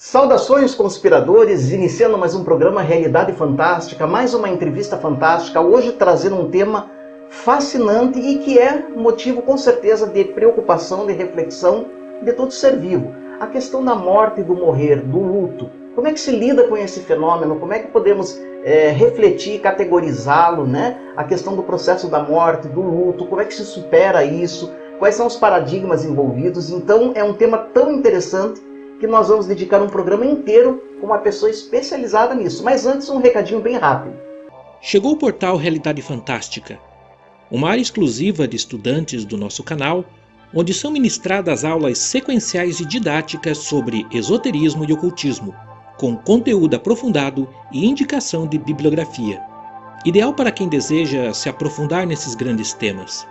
Saudações, conspiradores, iniciando mais um programa Realidade Fantástica, mais uma entrevista fantástica, hoje trazendo um tema fascinante e que é motivo com certeza de preocupação, de reflexão de todo ser vivo. A questão da morte e do morrer, do luto. Como é que se lida com esse fenômeno? Como é que podemos refletir, categorizá-lo, né? A questão do processo da morte, do luto, como é que se supera isso? Quais são os paradigmas envolvidos? Então é um tema tão interessante que nós vamos dedicar um programa inteiro com uma pessoa especializada nisso. Mas antes, um recadinho bem rápido. Chegou o portal Realidade Fantástica, uma área exclusiva de estudantes do nosso canal, onde são ministradas aulas sequenciais e didáticas sobre esoterismo e ocultismo, com conteúdo aprofundado e indicação de bibliografia. Ideal para quem deseja se aprofundar nesses grandes temas.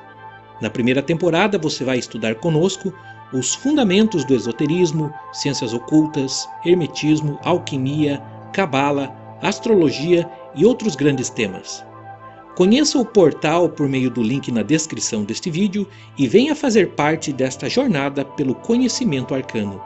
Na primeira temporada você vai estudar conosco os fundamentos do esoterismo, ciências ocultas, hermetismo, alquimia, cabala, astrologia e outros grandes temas. Conheça o portal por meio do link na descrição deste vídeo e venha fazer parte desta jornada pelo conhecimento arcano.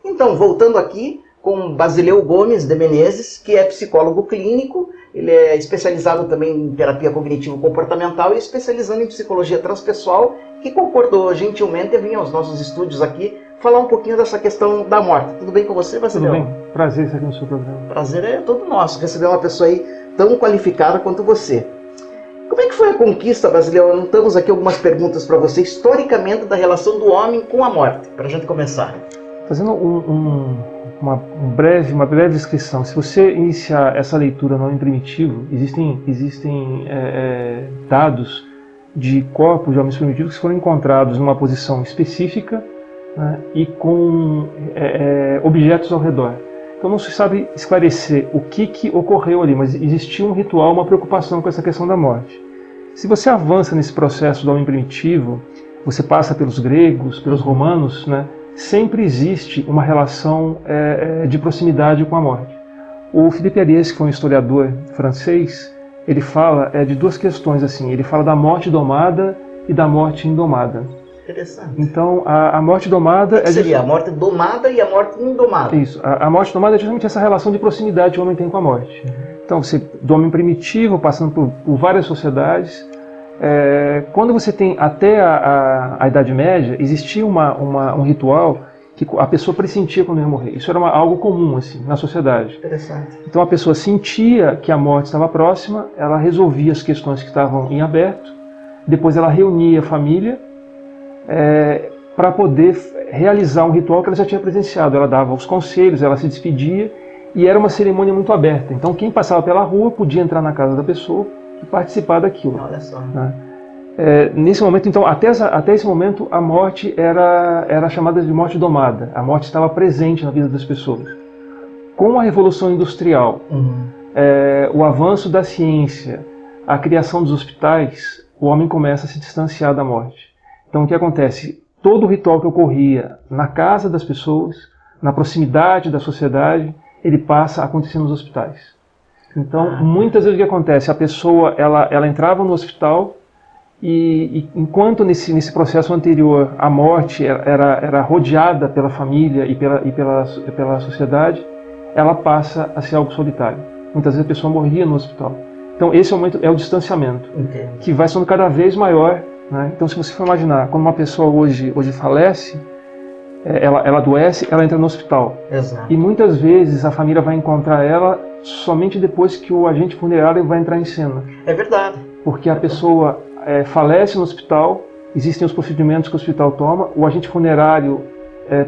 Então, voltando aqui com Basileu Gomes de Menezes, que é psicólogo clínico, ele é especializado também em terapia cognitivo-comportamental e especializando em psicologia transpessoal, que concordou gentilmente em vir aos nossos estúdios aqui falar um pouquinho dessa questão da morte. Tudo bem com você, Basileu? Tudo bem. Prazer estar aqui no seu programa. Prazer é todo nosso, receber uma pessoa aí tão qualificada quanto você. Como é que foi a conquista, Basileu? Anotamos aqui algumas perguntas para você, historicamente, da relação do homem com a morte, para a gente começar. Fazendo uma breve descrição, se você iniciar essa leitura no homem primitivo, existem dados de corpos de homens primitivos que foram encontrados numa posição específica, né, e com objetos ao redor. Então não se sabe esclarecer o que ocorreu ali, mas existia um ritual, uma preocupação com essa questão da morte. Se você avança nesse processo do homem primitivo, você passa pelos gregos, pelos romanos, né, sempre existe uma relação de proximidade com a morte. O Philippe Ariès, que foi um historiador francês, ele fala de duas questões assim. Ele fala da morte domada e da morte indomada. Interessante. Então, a morte domada... seria a morte domada e a morte indomada. Isso. A morte domada é justamente essa relação de proximidade que o homem tem com a morte. Então, você, do homem primitivo, passando por várias sociedades, quando você tem até a Idade Média, existia um ritual que a pessoa pressentia quando ia morrer. Isso era algo comum assim, na sociedade. Interessante. Então a pessoa sentia que a morte estava próxima, ela resolvia as questões que estavam em aberto, depois ela reunia a família para poder realizar um ritual que ela já tinha presenciado. Ela dava os conselhos, ela se despedia e era uma cerimônia muito aberta. Então quem passava pela rua podia entrar na casa da pessoa e participar daquilo. Olha só. Né? Nesse momento, então, até esse momento, a morte era chamada de morte domada. A morte estava presente na vida das pessoas. Com a Revolução Industrial, o avanço da ciência, a criação dos hospitais, o homem começa a se distanciar da morte. Então, o que acontece? Todo o ritual que ocorria na casa das pessoas, na proximidade da sociedade, ele passa a acontecer nos hospitais. Então, muitas vezes o que acontece? A pessoa ela entrava no hospital e enquanto nesse processo anterior a morte era rodeada pela família e pela sociedade, ela passa a ser algo solitário. Muitas vezes a pessoa morria no hospital. Então esse momento é o distanciamento, que vai sendo cada vez maior. Né? Então se você for imaginar, quando uma pessoa hoje falece, ela adoece, ela entra no hospital. Exato. E muitas vezes a família vai encontrar ela somente depois que o agente funerário vai entrar em cena. É verdade. Porque a pessoa falece no hospital, existem os procedimentos que o hospital toma, o agente funerário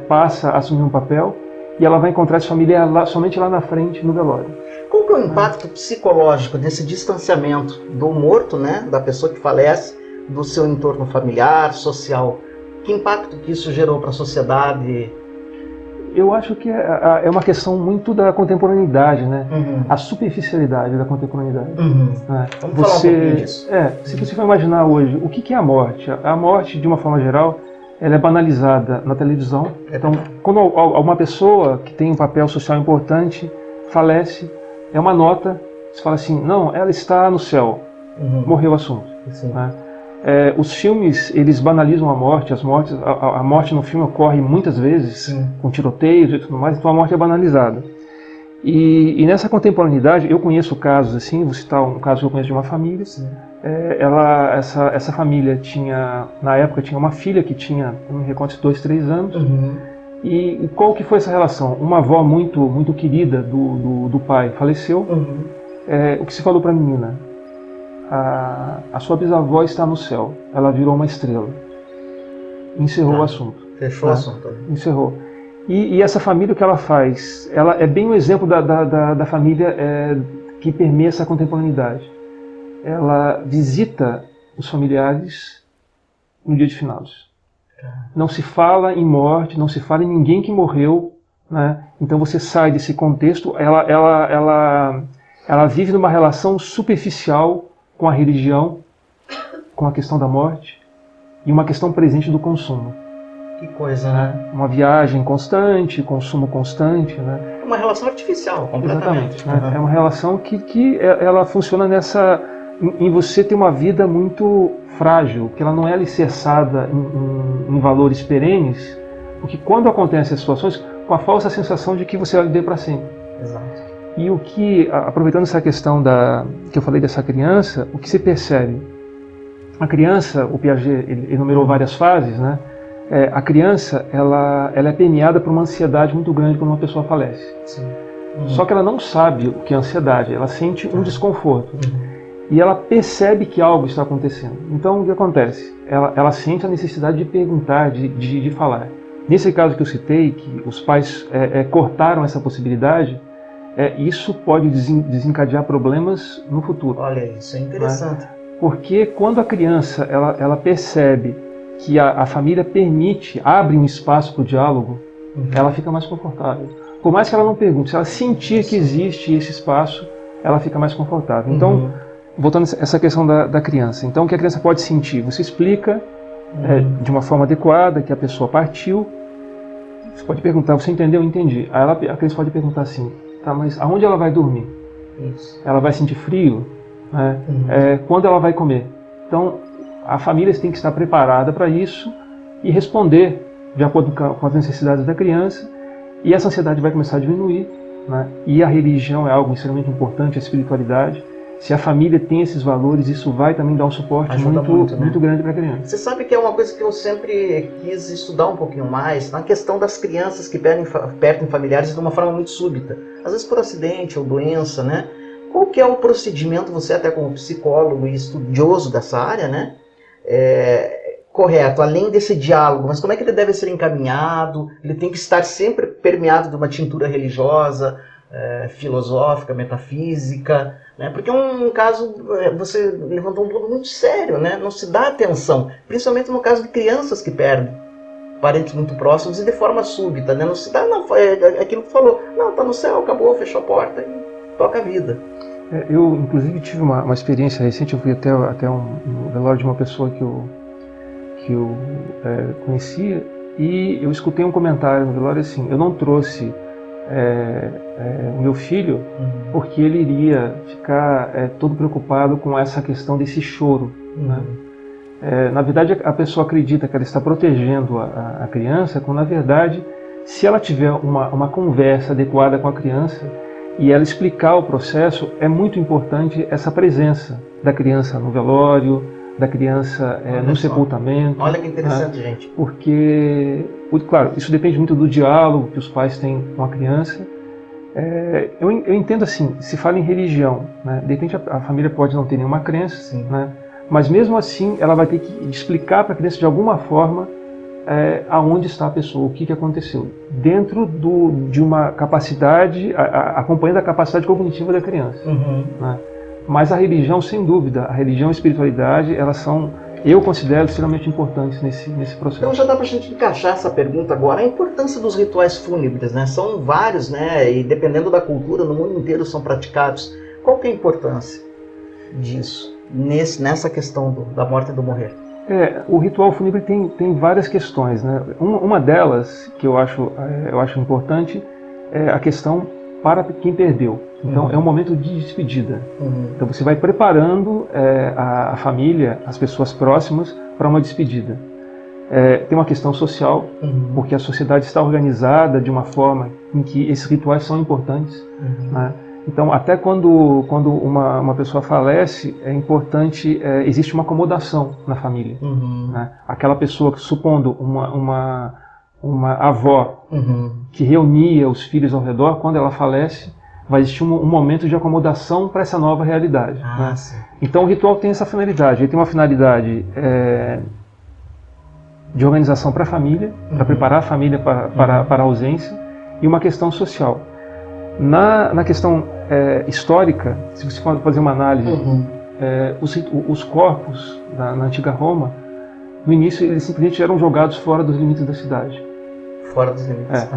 passa a assumir um papel e ela vai encontrar essa família somente lá na frente, no velório. Qual que é o impacto psicológico desse distanciamento do morto, né, da pessoa que falece, do seu entorno familiar, social? Que impacto que isso gerou para a sociedade? Eu acho que é uma questão muito da contemporaneidade, né? A superficialidade da contemporaneidade. Né? Vamos falar um pouquinho disso. Se você for imaginar hoje, o que é a morte? A morte, de uma forma geral, ela é banalizada na televisão. Então, quando uma pessoa que tem um papel social importante falece, é uma nota, você fala assim, não, ela está no céu, morreu o assunto. Né? Os filmes, eles banalizam a morte, a morte no filme ocorre muitas vezes, sim, com tiroteios e tudo mais, então a morte é banalizada. E nessa contemporaneidade, eu conheço casos assim, vou citar um caso que eu conheço de uma família, essa família tinha, na época, tinha uma filha que tinha, não me recordo, 2, 3 anos, e qual que foi essa relação? Uma avó muito, muito querida do pai faleceu, o que se falou para a menina? A sua bisavó está no céu, ela virou uma estrela. Encerrou o assunto. Fechou o assunto. Encerrou. E essa família, o que ela faz? Ela é bem o exemplo da família que permeia essa contemporaneidade. Ela visita os familiares no dia de finados. Não se fala em morte, não se fala em ninguém que morreu, né? Então você sai desse contexto, ela vive numa relação superficial com a religião, com a questão da morte e uma questão presente do consumo. Que coisa, né? Uma viagem constante, consumo constante, né? Uma relação artificial, completamente. Exatamente. Né? É uma relação que ela funciona em você ter uma vida muito frágil, que ela não é alicerçada em valores perenes, porque quando acontecem as situações, com a falsa sensação de que você vai viver para sempre. Exato. E o que, aproveitando essa questão que eu falei dessa criança, o que se percebe? A criança, o Piaget ele enumerou várias fases, né? A criança, ela é permeada por uma ansiedade muito grande quando uma pessoa falece. Sim. Só que ela não sabe o que é ansiedade, ela sente um desconforto. E ela percebe que algo está acontecendo. Então, o que acontece? Ela sente a necessidade de perguntar, de falar. Nesse caso que eu citei, que os pais cortaram essa possibilidade, isso pode desencadear problemas no futuro. Olha, isso é interessante. Né? Porque quando a criança ela percebe que a família abre um espaço para o diálogo, ela fica mais confortável. Por mais que ela não pergunte, se ela sentir que existe esse espaço, ela fica mais confortável. Então, voltando a essa questão da criança. Então, o que a criança pode sentir? Você explica de uma forma adequada que a pessoa partiu. Você pode perguntar, você entendeu? Entendi. Aí a criança pode perguntar assim, tá, mas aonde ela vai dormir? Isso. Ela vai sentir frio? Né? Quando ela vai comer? Então, a família tem que estar preparada para isso e responder de acordo com as necessidades da criança, e essa ansiedade vai começar a diminuir, né? E a religião é algo extremamente importante, a espiritualidade. Se a família tem esses valores, isso vai também dar um suporte muito grande para a criança. Você sabe que é uma coisa que eu sempre quis estudar um pouquinho mais, na questão das crianças que perdem familiares de uma forma muito súbita. Às vezes por acidente ou doença, né? Qual que é o procedimento, você até como psicólogo e estudioso dessa área, né? Correto, além desse diálogo, mas como é que ele deve ser encaminhado? Ele tem que estar sempre permeado de uma tintura religiosa, filosófica, metafísica, né? Porque é um caso, você levantou um ponto muito sério, né? Não se dá atenção, principalmente no caso de crianças que perdem parentes muito próximos e de forma súbita, né? Não se dá, não, é aquilo que falou, não, tá no céu, acabou, fechou a porta e toca a vida. Eu, inclusive, tive uma experiência recente. Eu fui até um velório de uma pessoa que eu conhecia, e eu escutei um comentário no velório assim: eu não trouxe o meu filho porque ele iria ficar todo preocupado com essa questão desse choro. Né? Na verdade, a pessoa acredita que ela está protegendo a criança, quando na verdade, se ela tiver uma conversa adequada com a criança e ela explicar o processo, é muito importante essa presença da criança no velório, da criança no sepultamento. Olha que interessante, né? Gente. Porque, claro, isso depende muito do diálogo que os pais têm com a criança. Eu entendo assim, se fala em religião, né? De repente a família pode não ter nenhuma crença, né? Mas mesmo assim ela vai ter que explicar para a criança de alguma forma aonde está a pessoa, o que aconteceu, dentro de uma capacidade, acompanhando a capacidade cognitiva da criança. Né? Mas a religião, sem dúvida, a religião e a espiritualidade, elas são, eu considero, extremamente importantes nesse processo. Então já dá para a gente encaixar essa pergunta agora, a importância dos rituais fúnebres, né? São vários, né? E dependendo da cultura, no mundo inteiro são praticados. Qual que é a importância disso, nessa questão da morte e do morrer? O ritual fúnebre tem várias questões, né? Uma delas, que eu acho importante, é a questão para quem perdeu. Então é um momento de despedida. Então você vai preparando a família, as pessoas próximas para uma despedida. Tem uma questão social, porque a sociedade está organizada de uma forma em que esses rituais são importantes, né? Então, até quando uma pessoa falece, é importante, existe uma acomodação na família, né? Aquela pessoa, supondo uma avó que reunia os filhos ao redor, quando ela falece, vai existir um momento de acomodação para essa nova realidade, né? Então o ritual tem essa finalidade. Ele tem uma finalidade de organização para a família, para preparar a família para a ausência, e uma questão social. Na questão histórica, se você for fazer uma análise, os corpos na antiga Roma, no início eles simplesmente eram jogados fora dos limites da cidade. Fora dos limites.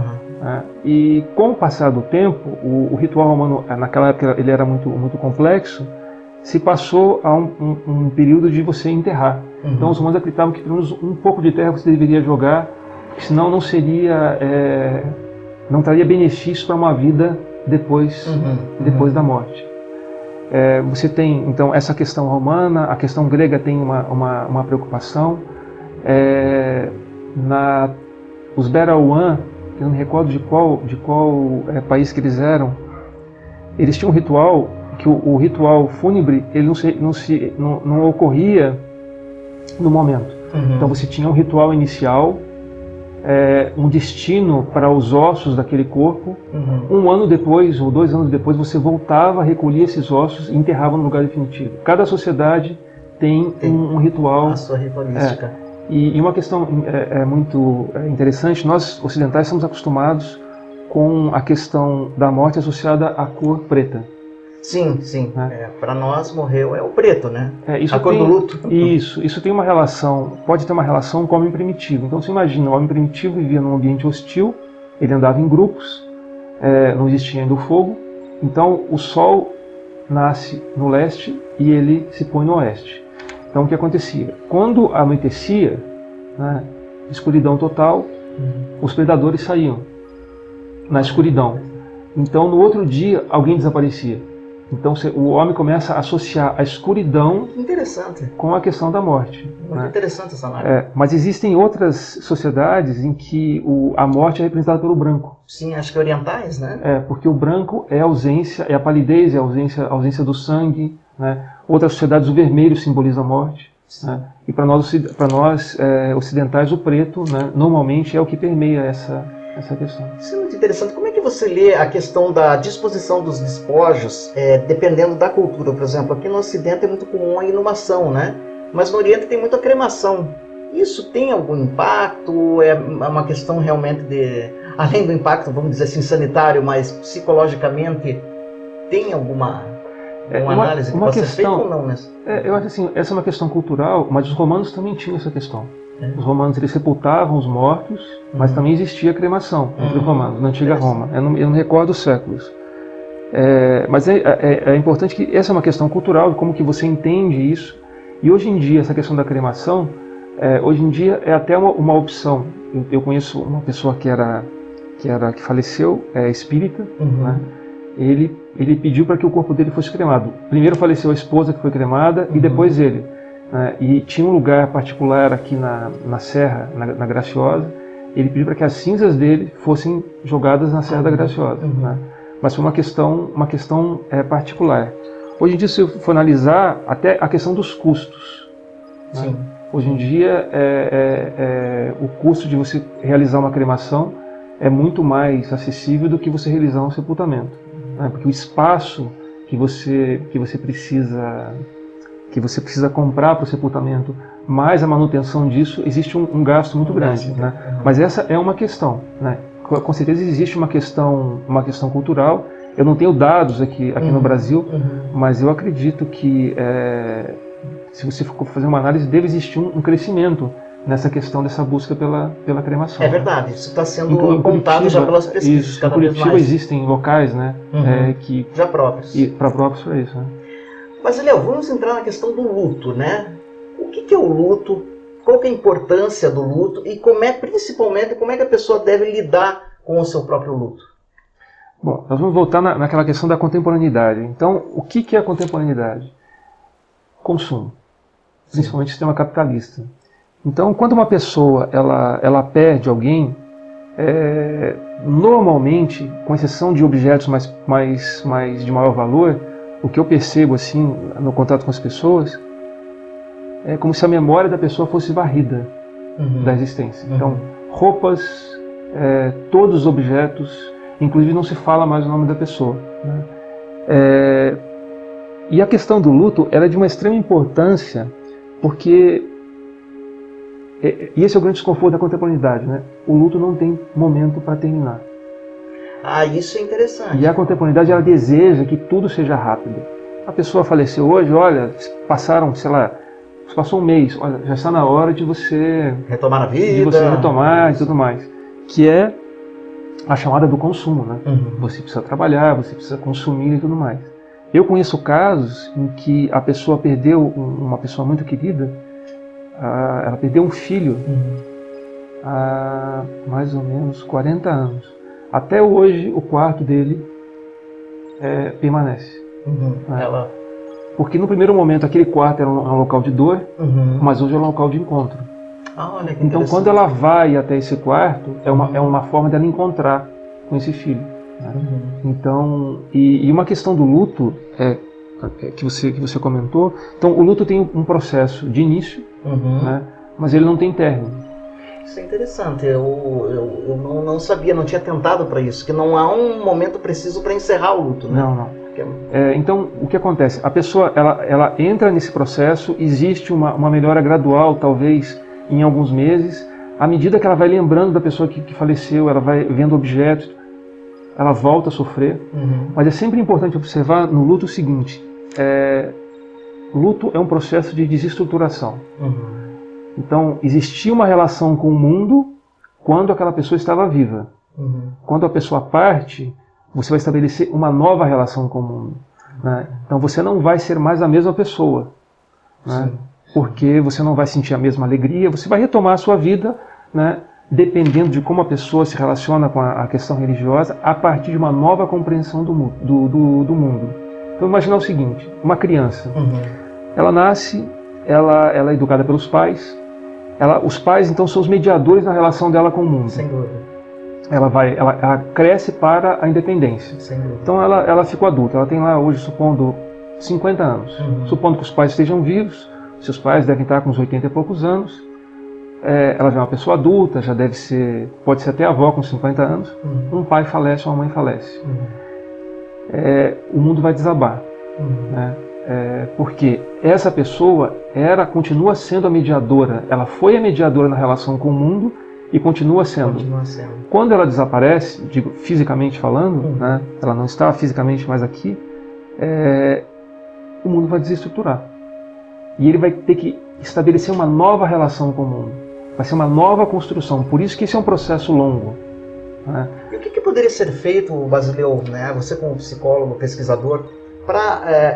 E com o passar do tempo, o ritual romano, naquela época ele era muito, muito complexo, se passou a um período de você enterrar. Então os romanos acreditavam que pelo menos um pouco de terra você deveria jogar, senão não seria, não traria benefício para uma vida depois da morte. Você tem então essa questão romana, a questão grega tem uma preocupação. Os Berauã, eu não me recordo de qual país que eles eram, eles tinham um ritual que o ritual fúnebre ele não ocorria no momento. Então você tinha um ritual inicial, um destino para os ossos daquele corpo. Um ano depois ou 2 anos depois você voltava, recolhia esses ossos e enterrava no lugar definitivo. Cada sociedade tem um ritual. A sua ritualística. E uma questão muito interessante, nós ocidentais estamos acostumados com a questão da morte associada à cor preta. Sim. Para nós morreu o preto, né? A cor do luto. Isso tem uma relação, pode ter uma relação com o homem primitivo. Então você imagina, o homem primitivo vivia num ambiente hostil, ele andava em grupos, não existia ainda o fogo, então o sol nasce no leste e ele se põe no oeste. Então o que acontecia? Quando anoitecia, né, escuridão total, os predadores saíam na escuridão. Então no outro dia alguém desaparecia. Então o homem começa a associar a escuridão com a questão da morte. Muito interessante essa análise. Mas existem outras sociedades em que a morte é representada pelo branco. Sim, acho que orientais, né? Porque o branco é a ausência, é a palidez, é a ausência do sangue, né? Outras sociedades o vermelho simboliza a morte, né? E para nós ocidentais o preto, né, normalmente é o que permeia essa questão. Isso é muito interessante. Como é que você lê a questão da disposição dos despojos, dependendo da cultura? Por exemplo, aqui no Ocidente é muito comum a inumação, né? Mas no Oriente tem muita cremação. Isso tem algum impacto? É uma questão realmente além do impacto, vamos dizer assim, sanitário, mas psicologicamente tem alguma análise que pode ser feita ou não? Eu acho assim, essa é uma questão cultural, mas os romanos também tinham essa questão. Os romanos eles sepultavam os mortos, mas também existia cremação entre os romanos, na antiga Roma. Eu não recordo os séculos. Mas é importante que essa é uma questão cultural, como que você entende isso. E hoje em dia, essa questão da cremação, hoje em dia é até uma opção. Eu conheço uma pessoa que faleceu, espírita, né? Ele pediu para que o corpo dele fosse cremado. Primeiro faleceu a esposa, que foi cremada, e depois ele. E tinha um lugar particular aqui na Serra, na Graciosa. Ele pediu para que as cinzas dele fossem jogadas na Serra da Graciosa, né? Mas foi uma questão particular. Hoje em dia, se eu for analisar até a questão dos custos, né? Hoje em dia o custo de você realizar uma cremação é muito mais acessível do que você realizar um sepultamento, né? Porque o espaço que você precisa comprar para o sepultamento, mais a manutenção disso, existe um gasto muito grande, né? Mas essa é uma questão, né? Com certeza existe uma questão cultural. Eu não tenho dados aqui no Brasil, mas eu acredito que se você for fazer uma análise, deve existir um crescimento nessa questão dessa busca pela cremação. É verdade, isso está sendo apontado já pelas pesquisas. Em Curitiba existem locais, né, que já próprios. Próprios para isso, né? Mas, Léo, vamos entrar na questão do luto, né? O que é o luto? Qual que é a importância do luto? E principalmente, como é que a pessoa deve lidar com o seu próprio luto? Bom, nós vamos voltar naquela questão da contemporaneidade. Então, o que é a contemporaneidade? Consumo, principalmente o sistema capitalista. Então, quando uma pessoa ela perde alguém, normalmente, com exceção de objetos mais de maior valor, o que eu percebo assim no contato com as pessoas é como se a memória da pessoa fosse varrida da existência. Então, roupas, todos os objetos, inclusive não se fala mais o nome da pessoa, né? E a questão do luto ela é de uma extrema importância, porque e esse é o grande desconforto da contemporaneidade, né? O luto não tem momento para terminar. Ah, isso é interessante. E a contemporaneidade ela deseja que tudo seja rápido. A pessoa faleceu hoje, olha, passaram, sei lá, passou um mês, olha, já está na hora de você retomar a vida, de você retomar e tudo mais, que é a chamada do consumo, né? Você precisa trabalhar, você precisa consumir e tudo mais. Eu conheço casos em que a pessoa perdeu uma pessoa muito querida, ela perdeu um filho há mais ou menos 40 anos. Até hoje o quarto dele permanece. Né? Porque no primeiro momento aquele quarto era um local de dor, mas hoje é um local de encontro. Olha que então quando ela vai até esse quarto, é uma forma dela encontrar com esse filho. Né? Então, e uma questão do luto que você comentou, então o luto tem um processo de início, né? Mas ele não tem término. Isso é interessante, eu não sabia, não tinha tentado para isso, que não há um momento preciso para encerrar o luto, né? Não. Então, o que acontece? A pessoa ela entra nesse processo, existe uma melhora gradual, talvez em alguns meses, à medida que ela vai lembrando da pessoa que faleceu, ela vai vendo objetos, ela volta a sofrer. Mas é sempre importante observar no luto o seguinte: luto é um processo de desestruturação. Então, existia uma relação com o mundo quando aquela pessoa estava viva. Quando a pessoa parte, você vai estabelecer uma nova relação com o mundo. Né? Então, você não vai ser mais a mesma pessoa. Né? Porque você não vai sentir a mesma alegria, você vai retomar a sua vida, né? Dependendo de como a pessoa se relaciona com a questão religiosa, a partir de uma nova compreensão do mundo. Então, imagina o seguinte: uma criança, ela nasce, ela é educada pelos pais, os pais então são os mediadores na relação dela com o mundo. Sem dúvida. Ela cresce para a independência. Sem dúvida. Então ela ficou adulta, ela tem lá hoje, supondo, 50 anos. Supondo que os pais estejam vivos, seus pais devem estar com uns 80 e poucos anos. Ela já é uma pessoa adulta, já pode ser até avó com 50 anos. Um pai falece, uma mãe falece. O mundo vai desabar. Né? Porque essa pessoa continua sendo a mediadora, ela foi a mediadora na relação com o mundo e continua sendo. Quando ela desaparece, digo fisicamente falando, né, ela não está fisicamente mais aqui, o mundo vai desestruturar. E ele vai ter que estabelecer uma nova relação com o mundo. Vai ser uma nova construção. Por isso que esse é um processo longo. Né? E o que poderia ser feito, Basileu, né, você como psicólogo, pesquisador,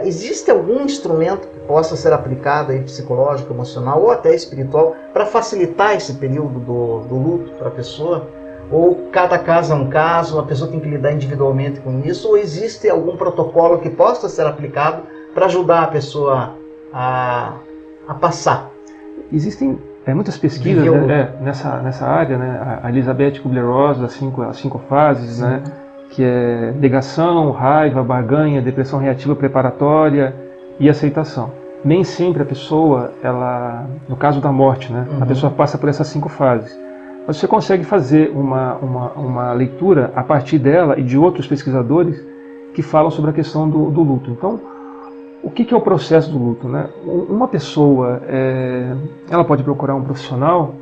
existe algum instrumento que possa ser aplicado aí, psicológico, emocional ou até espiritual, para facilitar esse período do luto para a pessoa? Ou cada caso é um caso, a pessoa tem que lidar individualmente com isso? Ou existe algum protocolo que possa ser aplicado para ajudar a pessoa a passar? Existem muitas pesquisas nessa área, né? A Elizabeth Kubler-Ross, as cinco fases, né? Que é negação, raiva, barganha, depressão reativa preparatória e aceitação. Nem sempre a pessoa, no caso da morte, né, a pessoa passa por essas 5 fases. Mas você consegue fazer uma leitura a partir dela e de outros pesquisadores que falam sobre a questão do luto. Então, o que é o processo do luto? Né? Uma pessoa, ela pode procurar um profissional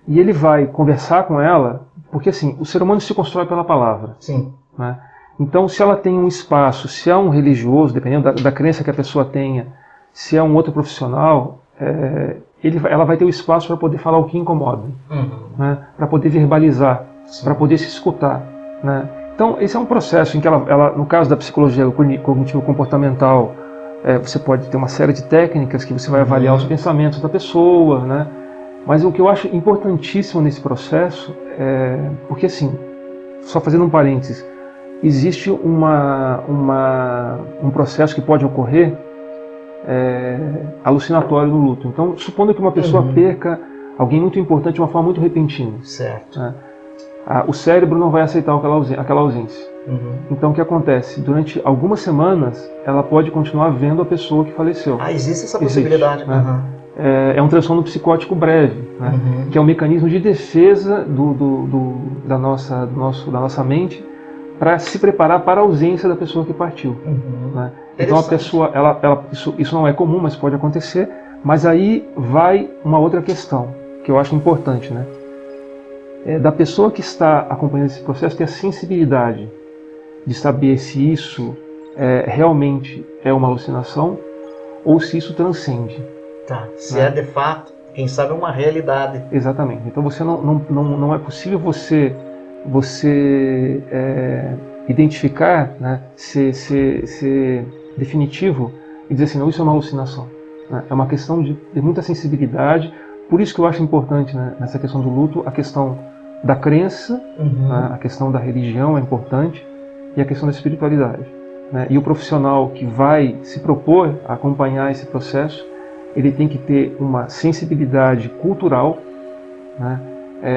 e ele vai conversar com ela, porque assim, o ser humano se constrói pela palavra. Sim. Né? Então, se ela tem um espaço, se é um religioso, dependendo da crença que a pessoa tenha, se é um outro profissional, ela vai ter o espaço para poder falar o que incomoda, né? Para poder verbalizar, para poder se escutar. Né? Então, esse é um processo em que ela no caso da psicologia cognitivo-comportamental, você pode ter uma série de técnicas que você vai avaliar os pensamentos da pessoa, né? Mas o que eu acho importantíssimo nesse processo porque assim, só fazendo um parênteses, existe um processo que pode ocorrer alucinatório no luto. Então, supondo que uma pessoa perca alguém muito importante de uma forma muito repentina. Certo. Né? O cérebro não vai aceitar aquela ausência. Então, o que acontece? Durante algumas semanas, ela pode continuar vendo a pessoa que faleceu. Existe essa possibilidade. Né? É um transtorno psicótico breve, né? Que é um mecanismo de defesa da nossa mente para se preparar para a ausência da pessoa que partiu. Né? Então, a pessoa, isso não é comum, mas pode acontecer. Mas aí vai uma outra questão, que eu acho importante, né? Da pessoa que está acompanhando esse processo ter a sensibilidade de saber se isso realmente é uma alucinação ou se isso transcende. Tá. Se é de fato, quem sabe é uma realidade. Exatamente. Então você não é possível você identificar, né, ser definitivo e dizer assim, não, isso é uma alucinação. Né? É uma questão de muita sensibilidade. Por isso que eu acho importante, né, nessa questão do luto, a questão da crença, né, a questão da religião é importante e a questão da espiritualidade. Né? E o profissional que vai se propor a acompanhar esse processo, ele tem que ter uma sensibilidade cultural, né,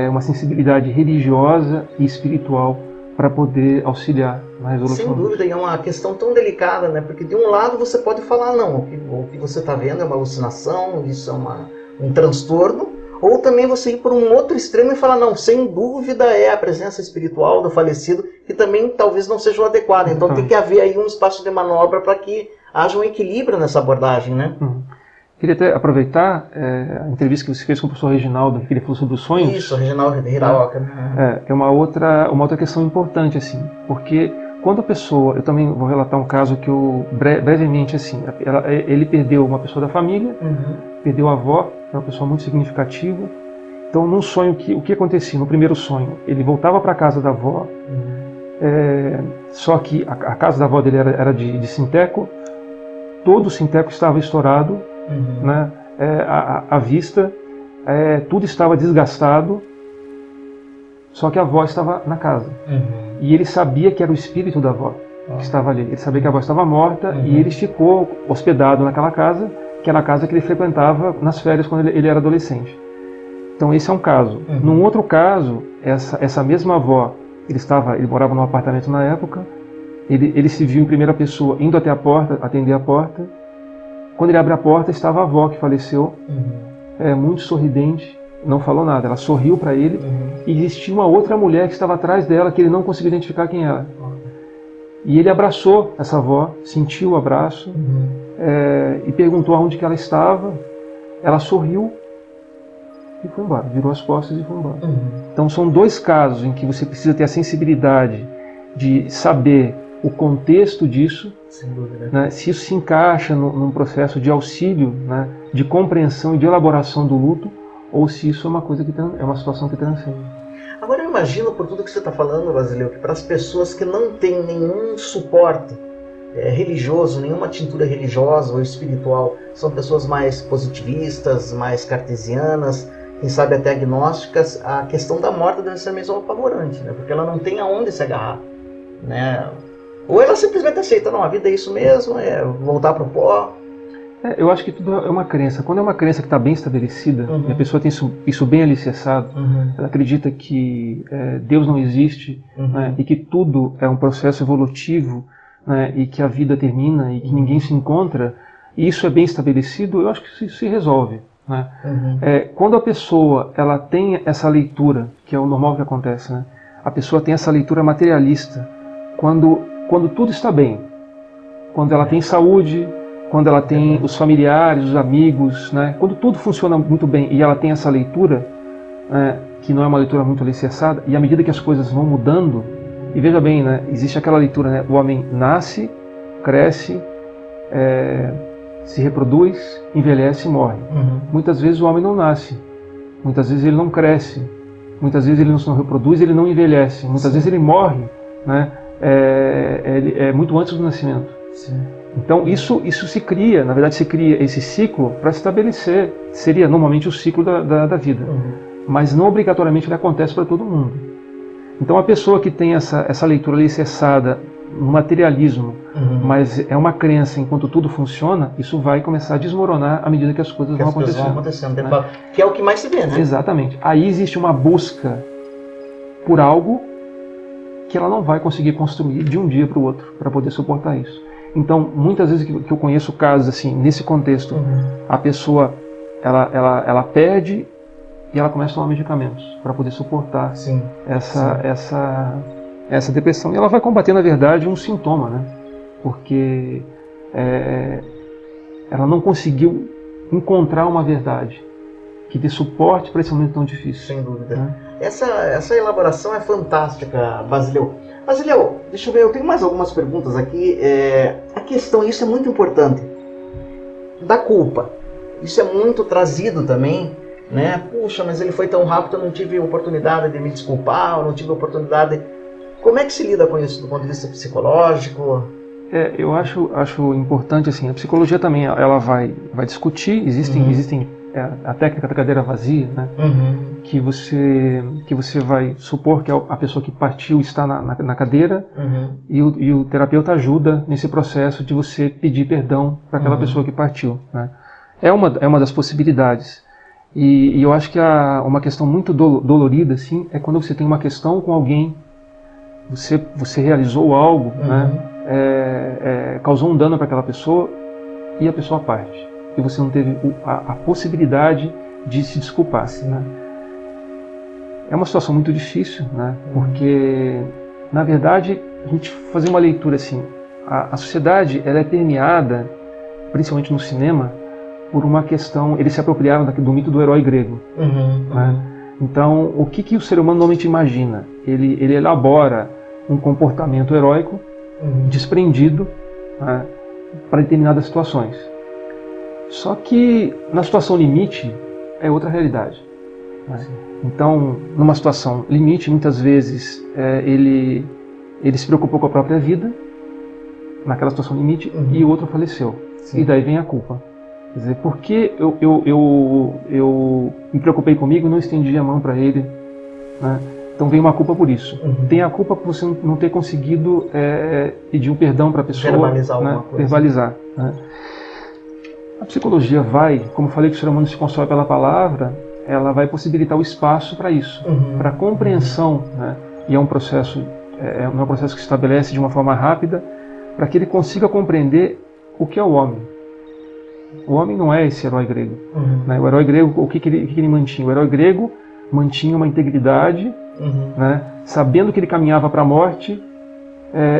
uma sensibilidade religiosa e espiritual para poder auxiliar na resolução. Sem dúvida, e é uma questão tão delicada, né? Porque de um lado você pode falar, não, o que você está vendo é uma alucinação, isso é um transtorno, ou também você ir por um outro extremo e falar, não, sem dúvida é a presença espiritual do falecido, que também talvez não seja o adequado. Então tem que haver aí um espaço de manobra para que haja um equilíbrio nessa abordagem, né? Queria até aproveitar a entrevista que você fez com o professor Reginaldo, que ele falou sobre os sonhos. Isso, Reginaldo Hiraoka. É uma outra questão importante, assim, porque quando a pessoa, eu também vou relatar um caso que eu, brevemente, assim, ele perdeu uma pessoa da família, perdeu a avó, é uma pessoa muito significativa. Então, num sonho, o que acontecia? No primeiro sonho, ele voltava para a casa da avó, só que a casa da avó dele era de sinteco, todo o sinteco estava estourado, né? A vista, tudo estava desgastado, só que a avó estava na casa. E ele sabia que era o espírito da avó que estava ali. Ele sabia que a avó estava morta e ele ficou hospedado naquela casa, que era a casa que ele frequentava nas férias quando ele era adolescente. Então esse é um caso. Num outro caso, essa mesma avó, ele morava num apartamento na época, ele se viu em primeira pessoa indo até a porta, atender a porta. Quando ele abre a porta, estava a avó que faleceu, muito sorridente, não falou nada. Ela sorriu para ele e existia uma outra mulher que estava atrás dela, que ele não conseguiu identificar quem era. E ele abraçou essa avó, sentiu o abraço e perguntou aonde que ela estava. Ela sorriu e foi embora, virou as costas e foi embora. Então são dois casos em que você precisa ter a sensibilidade de saber o contexto disso, sem dúvida, né, se isso se encaixa num processo de auxílio, né, de compreensão e de elaboração do luto, ou se isso é uma coisa é uma situação que transcende. Agora eu imagino, por tudo que você está falando, Basileu, que para as pessoas que não têm nenhum suporte religioso, nenhuma tintura religiosa ou espiritual, são pessoas mais positivistas, mais cartesianas, quem sabe até agnósticas, a questão da morte deve ser mesmo apavorante, né, porque ela não tem aonde se agarrar, né? Ou ela simplesmente aceita, não, a vida é isso mesmo, é voltar para o pó. Eu acho que tudo é uma crença. Quando é uma crença que está bem estabelecida, e a pessoa tem isso bem alicerçado, ela acredita que Deus não existe, né, e que tudo é um processo evolutivo, né, e que a vida termina e que ninguém se encontra, e isso é bem estabelecido, eu acho que isso se resolve. Né? Quando a pessoa ela tem essa leitura, que é o normal que acontece, né? A pessoa tem essa leitura materialista, quando tudo está bem, quando ela tem saúde, quando ela tem os familiares, os amigos, né? Quando tudo funciona muito bem e ela tem essa leitura, que não é uma leitura muito alicerçada, e à medida que as coisas vão mudando, e veja bem, né? Existe aquela leitura, né? O homem nasce, cresce, se reproduz, envelhece e morre. Muitas vezes o homem não nasce, muitas vezes ele não cresce, muitas vezes ele não se reproduz, ele não envelhece, muitas vezes ele morre, né? Muito antes do nascimento. Então isso se cria, na verdade se cria esse ciclo para estabelecer, seria normalmente o ciclo da vida, mas não obrigatoriamente ele acontece para todo mundo. Então a pessoa que tem essa leitura alicerçada no materialismo, mas é uma crença enquanto tudo funciona, isso vai começar a desmoronar à medida que as coisas vão acontecendo. Né? Que é o que mais se vê, né? Exatamente. Aí existe uma busca por algo que ela não vai conseguir construir de um dia para o outro para poder suportar isso. Então, muitas vezes que eu conheço casos assim, nesse contexto, a pessoa ela perde e ela começa a tomar medicamentos para poder suportar essa depressão. E ela vai combater, na verdade, um sintoma, né? Porque ela não conseguiu encontrar uma verdade que dê suporte para esse momento tão difícil. Sem dúvida. Né? Essa elaboração é fantástica, Basileu. Basileu, deixa eu ver, eu tenho mais algumas perguntas aqui. A questão, isso é muito importante, da culpa. Isso é muito trazido também, né? Puxa, mas ele foi tão rápido, eu não tive oportunidade de me desculpar, eu não tive oportunidade... Como é que se lida com isso do ponto de vista psicológico? Eu acho importante, assim, a psicologia também, ela vai discutir, existem a técnica da cadeira vazia, né? Que você vai supor que a pessoa que partiu está na cadeira e o terapeuta ajuda nesse processo de você pedir perdão para aquela pessoa que partiu, né? É uma das possibilidades. E eu acho que uma questão muito dolorida, assim, é quando você tem uma questão com alguém, você realizou algo, né? Causou um dano para aquela pessoa e a pessoa parte. E você não teve a possibilidade de se desculpar. Né? É uma situação muito difícil, né? Porque, na verdade, a gente fazer uma leitura assim, a sociedade ela é permeada, principalmente no cinema, por uma questão, eles se apropriaram do mito do herói grego. Né? Então, o que o ser humano normalmente imagina? Ele elabora um comportamento heróico desprendido, né, para determinadas situações. Só que na situação limite é outra realidade. Né? Então, numa situação limite, muitas vezes ele se preocupou com a própria vida, naquela situação limite, e o outro faleceu. Sim. E daí vem a culpa. Quer dizer, por que eu me preocupei comigo e não estendi a mão para ele? Né? Então vem uma culpa por isso. Tem a culpa por você não ter conseguido pedir um perdão para a pessoa. Verbalizar alguma né? coisa. Verbalizar. Né? A psicologia vai, como falei que o ser humano se constrói pela palavra, ela vai possibilitar o espaço para isso, para compreensão, né? E é um processo, não é um processo que se estabelece de uma forma rápida, para que ele consiga compreender o que é o homem. O homem não é esse herói grego. Né? O herói grego, o que ele mantinha? O herói grego mantinha uma integridade, né? Sabendo que ele caminhava para a morte,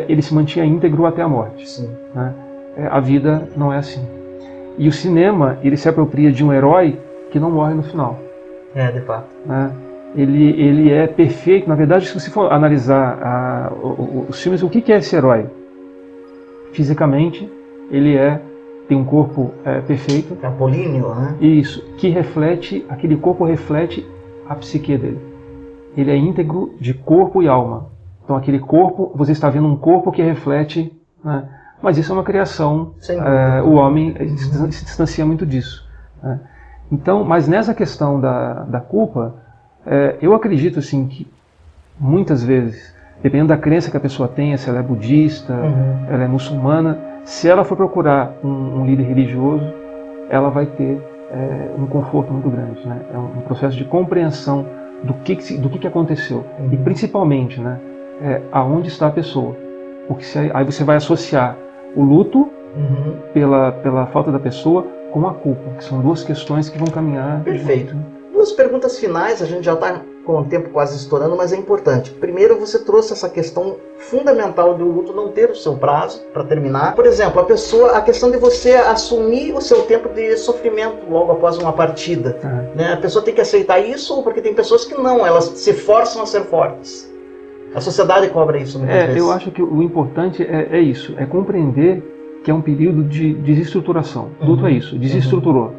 ele se mantinha íntegro até a morte. Né? A vida não é assim. E o cinema, ele se apropria de um herói que não morre no final. De fato. Né? Ele é perfeito. Na verdade, se você for analisar os filmes, o que é esse herói? Fisicamente, ele tem um corpo perfeito. Apolíneo, né? Isso, aquele corpo reflete a psique dele. Ele é íntegro de corpo e alma. Então aquele corpo, você está vendo um corpo que reflete, né? Mas isso é uma criação, o homem se distancia muito disso. Né? Então, mas nessa questão da culpa, eu acredito assim que muitas vezes, dependendo da crença que a pessoa tenha, se ela é budista, ela é muçulmana, se ela for procurar um líder religioso, ela vai ter um conforto muito grande. Né? É um processo de compreensão do que aconteceu. E principalmente, né, aonde está a pessoa. Porque aí você vai associar o luto pela falta da pessoa com a culpa, que são duas questões que vão caminhar. Perfeito. Duas perguntas finais, a gente já está com o tempo quase estourando, mas é importante. Primeiro, você trouxe essa questão fundamental do luto não ter o seu prazo para terminar. Por exemplo, a questão de você assumir o seu tempo de sofrimento logo após uma partida. Né? A pessoa tem que aceitar isso, porque tem pessoas que não, elas se forçam a ser fortes. A sociedade cobra isso muitas vezes. Eu acho que o importante é isso, é compreender que é um período de desestruturação. Luto é isso, desestruturou.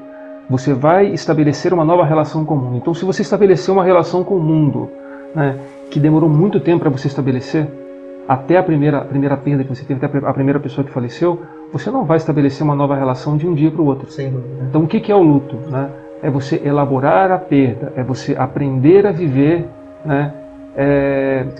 Você vai estabelecer uma nova relação com o mundo. Então, se você estabeleceu uma relação com o mundo, né, que demorou muito tempo para você estabelecer, até a primeira perda que você teve, até a primeira pessoa que faleceu, você não vai estabelecer uma nova relação de um dia para o outro. Sem dúvida. Então, o que é o luto? Né? É você elaborar a perda, é você aprender a viver, né,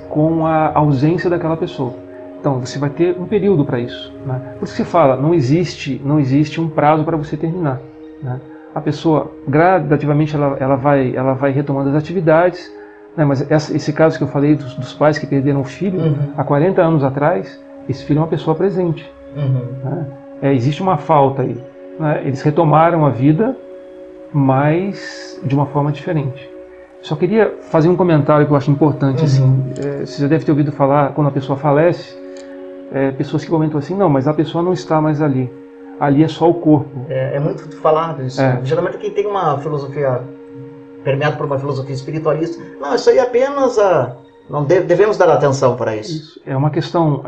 com a ausência daquela pessoa. Então você vai ter um período para isso, né? Por isso que se fala, não existe um prazo para você terminar, né? A pessoa gradativamente ela vai retomando as atividades, né? Mas esse caso que eu falei dos pais que perderam o filho há 40 anos atrás, esse filho é uma pessoa presente, né? Existe uma falta aí, né? Eles retomaram a vida, mas de uma forma diferente. Só queria fazer um comentário que eu acho importante. Assim, você já deve ter ouvido falar, quando a pessoa falece, pessoas que comentam assim, não, mas a pessoa não está mais ali. Ali é só o corpo. É muito falado isso. Geralmente quem tem uma filosofia, permeado por uma filosofia espiritualista, não, isso aí é apenas não devemos dar atenção para isso. Isso. É uma questão,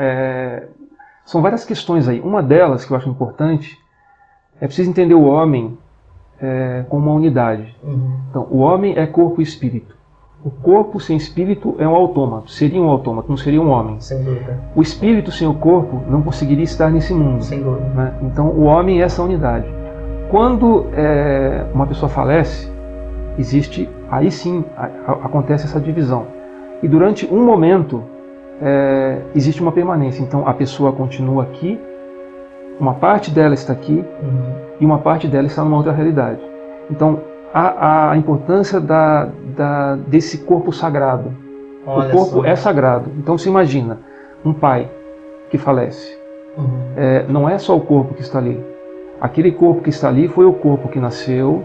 são várias questões aí. Uma delas que eu acho importante, é preciso entender o homem como uma unidade. Então, o homem é corpo e espírito. O corpo sem espírito é um autômato, seria um autômato, não seria um homem. Sem dúvida. O espírito sem o corpo não conseguiria estar nesse mundo. Sem dúvida. Né? Então, o homem é essa unidade. Quando uma pessoa falece, existe, aí sim acontece essa divisão. E durante um momento existe uma permanência. Então, a pessoa continua aqui, uma parte dela está aqui e uma parte dela está numa outra realidade. Então, a importância desse corpo sagrado. Olha, o corpo só. é sagrado. Então, se imagina um pai que falece. Não é só o corpo que está ali. Aquele corpo que está ali foi o corpo que nasceu,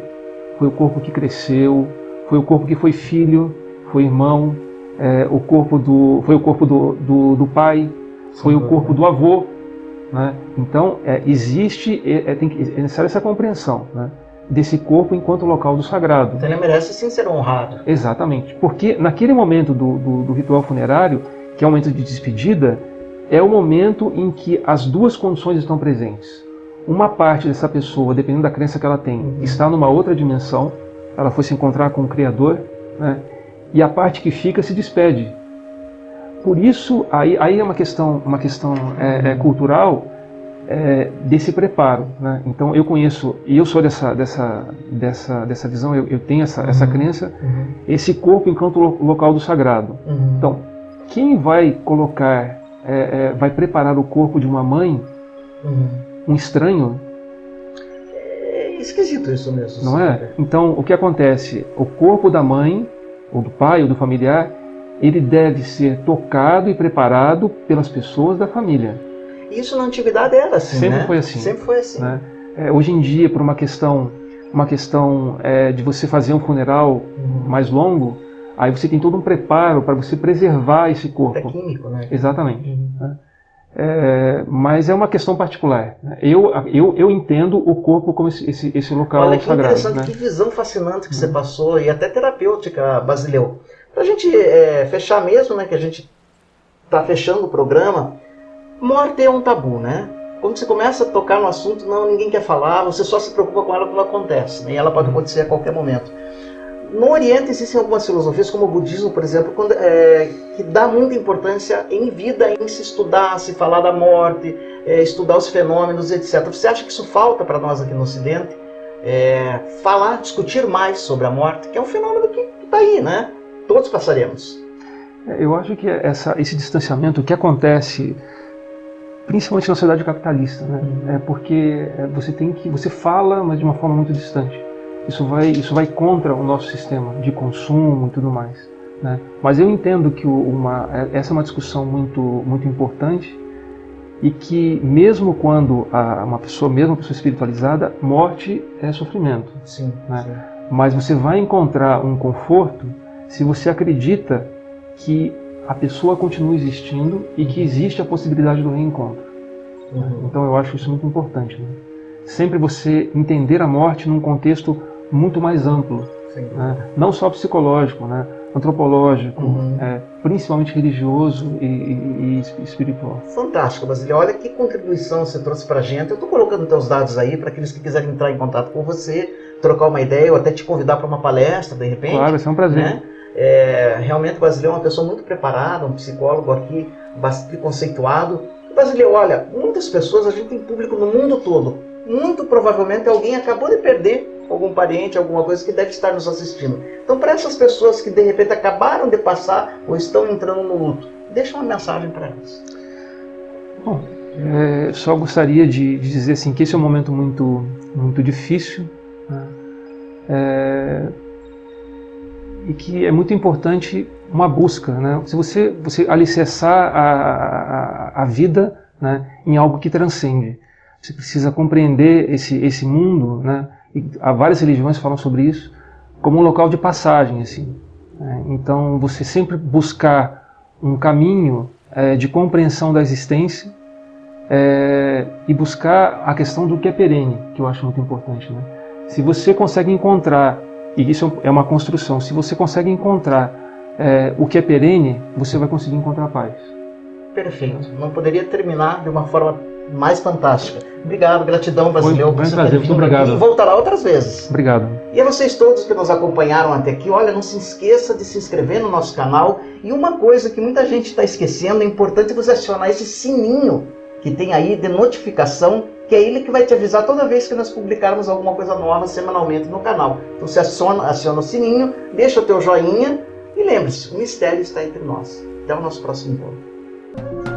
foi o corpo que cresceu, foi o corpo que foi filho, foi irmão, foi o corpo do pai, foi o corpo do avô. Né? Então, é necessária essa compreensão, né? Desse corpo enquanto local do sagrado. Então ele merece sim ser honrado. Exatamente, porque naquele momento do ritual funerário, que é o momento de despedida, é o momento em que as duas condições estão presentes. Uma parte dessa pessoa, dependendo da crença que ela tem, está numa outra dimensão, ela foi se encontrar com o Criador, né? E a parte que fica se despede. Por isso, aí é uma questão cultural desse preparo, né? Então eu conheço, e eu sou dessa visão, eu tenho essa crença, esse corpo enquanto local do sagrado. Então, quem vai colocar, vai preparar o corpo de uma mãe, um estranho? É esquisito isso mesmo. Não é? Então, o que acontece? O corpo da mãe, ou do pai, ou do familiar, ele deve ser tocado e preparado pelas pessoas da família. Isso na antiguidade era assim, Sempre né? foi assim. Sempre foi assim. Né? Hoje em dia, por uma questão de você fazer um funeral mais longo, aí você tem todo um preparo para você preservar esse corpo. É químico, né? Exatamente. Né? Mas é uma questão particular. Né? Eu entendo o corpo como esse local Olha, que sagrado. interessante, Né? que visão fascinante que você passou, e até terapêutica, Basileu. Para a gente fechar mesmo, né, que a gente está fechando o programa, morte é um tabu, né? Quando você começa a tocar no assunto, ninguém quer falar, você só se preocupa com ela quando acontece, né? E ela pode acontecer a qualquer momento. No Oriente existem algumas filosofias, como o budismo, por exemplo, que dá muita importância em vida, em se estudar, se falar da morte, estudar os fenômenos, etc. Você acha que isso falta para nós aqui no Ocidente? Discutir mais sobre a morte, que é um fenômeno que está aí, né? Todos passaremos. Eu acho que esse distanciamento que acontece principalmente na sociedade capitalista, né? Porque você fala, mas de uma forma muito distante. Isso vai contra o nosso sistema de consumo e tudo mais, né? Mas eu entendo que essa é uma discussão muito, muito importante, e que mesmo quando uma pessoa espiritualizada, morte é sofrimento. Sim, né? Sim. Mas você vai encontrar um conforto se você acredita que a pessoa continua existindo e que existe a possibilidade do reencontro. Então eu acho isso muito importante. Né? Sempre você entender a morte num contexto muito mais amplo, né? Não só psicológico, né? Antropológico, principalmente religioso e espiritual. Fantástico, Basileu. Olha que contribuição você trouxe pra gente. Eu estou colocando teus dados aí para aqueles que quiserem entrar em contato com você, trocar uma ideia ou até te convidar para uma palestra, de repente. Claro, vai ser um prazer. Né? Realmente o Basileu é uma pessoa muito preparada, um psicólogo aqui bastante conceituado. Basileu, olha, muitas pessoas, a gente tem público no mundo todo. Muito provavelmente alguém acabou de perder algum parente, alguma coisa que deve estar nos assistindo. Então, para essas pessoas que de repente acabaram de passar ou estão entrando no luto, deixa uma mensagem para elas. Bom, só gostaria de dizer assim, que esse é um momento muito difícil, né? E que é muito importante uma busca, né? Se você alicerçar a vida, né, em algo que transcende, você precisa compreender esse mundo, né? E há várias religiões que falam sobre isso, como um local de passagem, assim, né? Então, você sempre buscar um caminho de compreensão da existência, e buscar a questão do que é perene, que eu acho muito importante, né? Se você consegue encontrar, e isso é uma construção, se você consegue encontrar o que é perene, você vai conseguir encontrar paz. Perfeito. Não poderia terminar de uma forma mais fantástica. Obrigado, gratidão, Basileu, por você ter vindo aqui e voltará outras vezes. Obrigado. E a vocês todos que nos acompanharam até aqui, olha, não se esqueça de se inscrever no nosso canal. E uma coisa que muita gente está esquecendo, é importante você acionar esse sininho que tem aí de notificação, que é ele que vai te avisar toda vez que nós publicarmos alguma coisa nova semanalmente no canal. Então você aciona o sininho, deixa o teu joinha e lembre-se, o mistério está entre nós. Até o nosso próximo encontro.